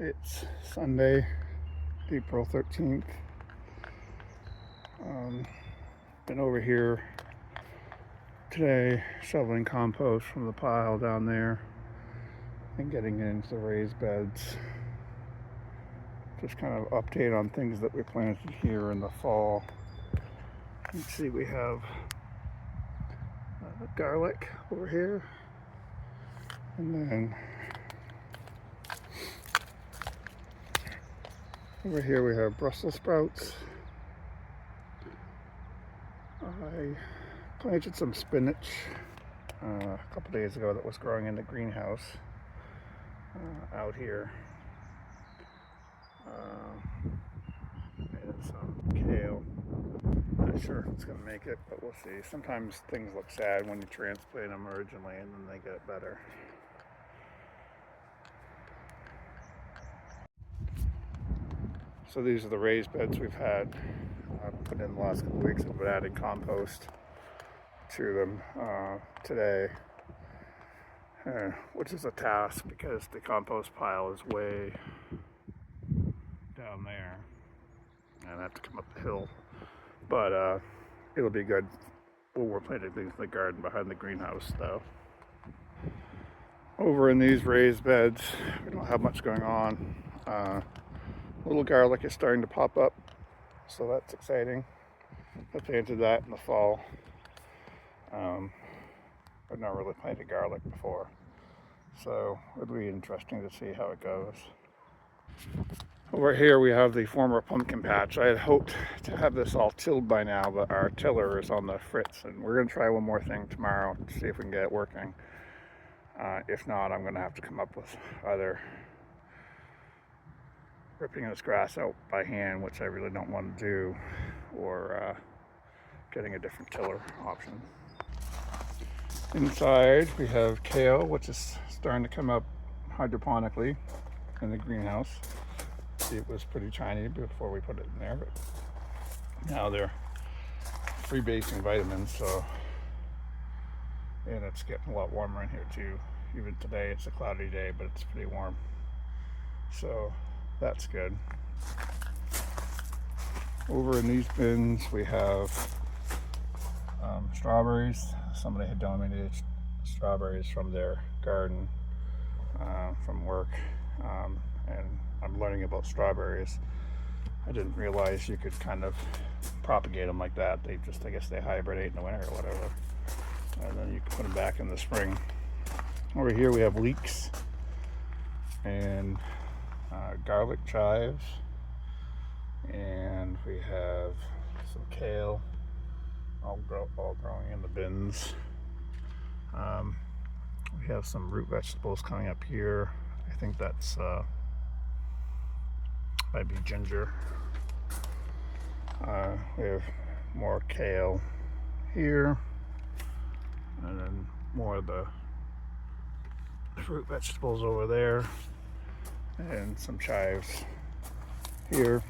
It's Sunday, April 13th. Been over here today shoveling compost from the pile down there and getting it into the raised beds. Just kind of update on things that we planted here in the fall. You can see we have garlic over here, and then over here we have Brussels sprouts. I planted some spinach a couple days ago that was growing in the greenhouse out here. And some kale. Not sure if it's going to make it, but we'll see. Sometimes things look sad when you transplant them originally and then they get better. So these are the raised beds we've had put in the last couple of weeks. I've been adding compost to them today, which is a task because the compost pile is way down there and I have to come up the hill, but it'll be good when we're planting things in the garden behind the greenhouse though. Over in these raised beds, we don't have much going on. Little garlic is starting to pop up, so that's exciting. I planted that in the fall. I've not really planted garlic before, so it'll be interesting to see how it goes. Over here we have the former pumpkin patch. I had hoped to have this all tilled by now, but our tiller is on the fritz, and we're going to try one more thing tomorrow to see if we can get it working. If not, I'm going to have to come up with either ripping this grass out by hand, which I really don't want to do, or getting a different tiller option. Inside we have kale, which is starting to come up hydroponically in the greenhouse. It was pretty tiny before we put it in there, but now they're free-basing vitamins, so, and it's getting a lot warmer in here too. Even today it's a cloudy day, but it's pretty warm, so that's good. Over in these bins we have strawberries. Somebody had donated strawberries from their garden from work, and I'm learning about strawberries. I didn't realize you could kind of propagate them like that. They just, I guess they hibernate in the winter or whatever, and then you can put them back in the spring. Over here we have leeks and garlic chives, and we have some kale all growing in the bins. We have some root vegetables coming up here. I think that's might be ginger. We have more kale here, and then more of the fruit vegetables over there, and some chives here.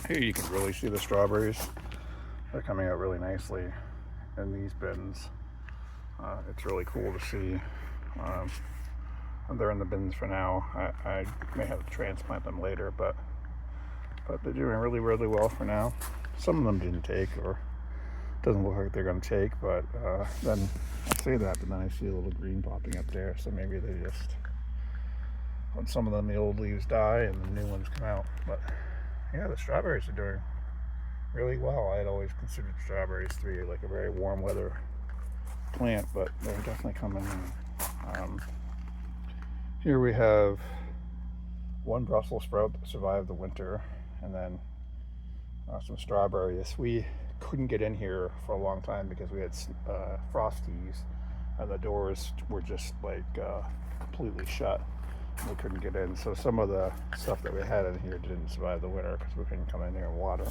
Here you can really see the strawberries. They're coming out really nicely in these bins. It's really cool to see. They're in the bins for now. I may have to transplant them later, but they're doing really, really well for now. Some of them didn't take, or doesn't look like they're going to take, but then I say that, but then I see a little green popping up there, so maybe they just, when some of them, the old leaves die and the new ones come out. But yeah, the strawberries are doing really well. I had always considered strawberries to be like a very warm weather plant, but they're definitely coming in. Here we have one Brussels sprout that survived the winter, and then some strawberries. We couldn't get in here for a long time because we had frosties, and the doors were just like completely shut. We couldn't get in, so some of the stuff that we had in here didn't survive the winter because we couldn't come in here and water.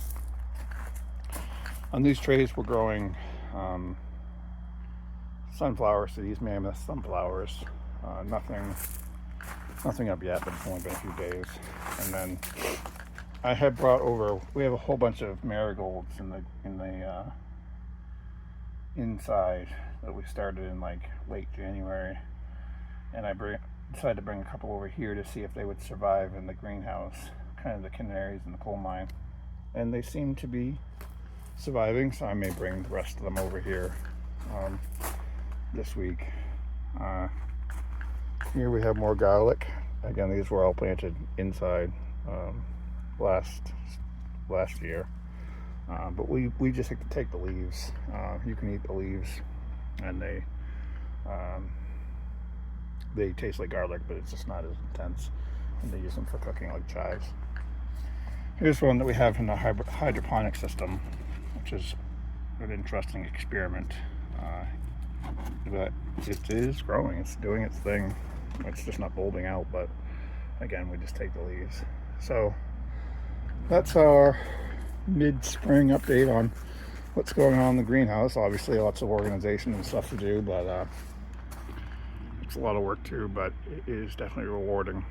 On these trays we're growing sunflower seeds, mammoth sunflowers. Nothing up yet, but it's only been a few days. And then I had brought over, we have a whole bunch of marigolds in the inside that we started in like late January, and I decided to bring a couple over here to see if they would survive in the greenhouse, kind of the canaries in the coal mine. And they seem to be surviving, so I may bring the rest of them over here this week. Here we have more garlic. Again, these were all planted inside last year. But we just like to take the leaves. You can eat the leaves, and they taste like garlic, but it's just not as intense. And they use them for cooking like chives. Here's one that we have in the hydroponic system, which is an interesting experiment. But it is growing. It's doing its thing. It's just not bulbing out, but again, we just take the leaves. So that's our mid-spring update on what's going on in the greenhouse. Obviously lots of organization and stuff to do, but it's a lot of work too, but it is definitely rewarding.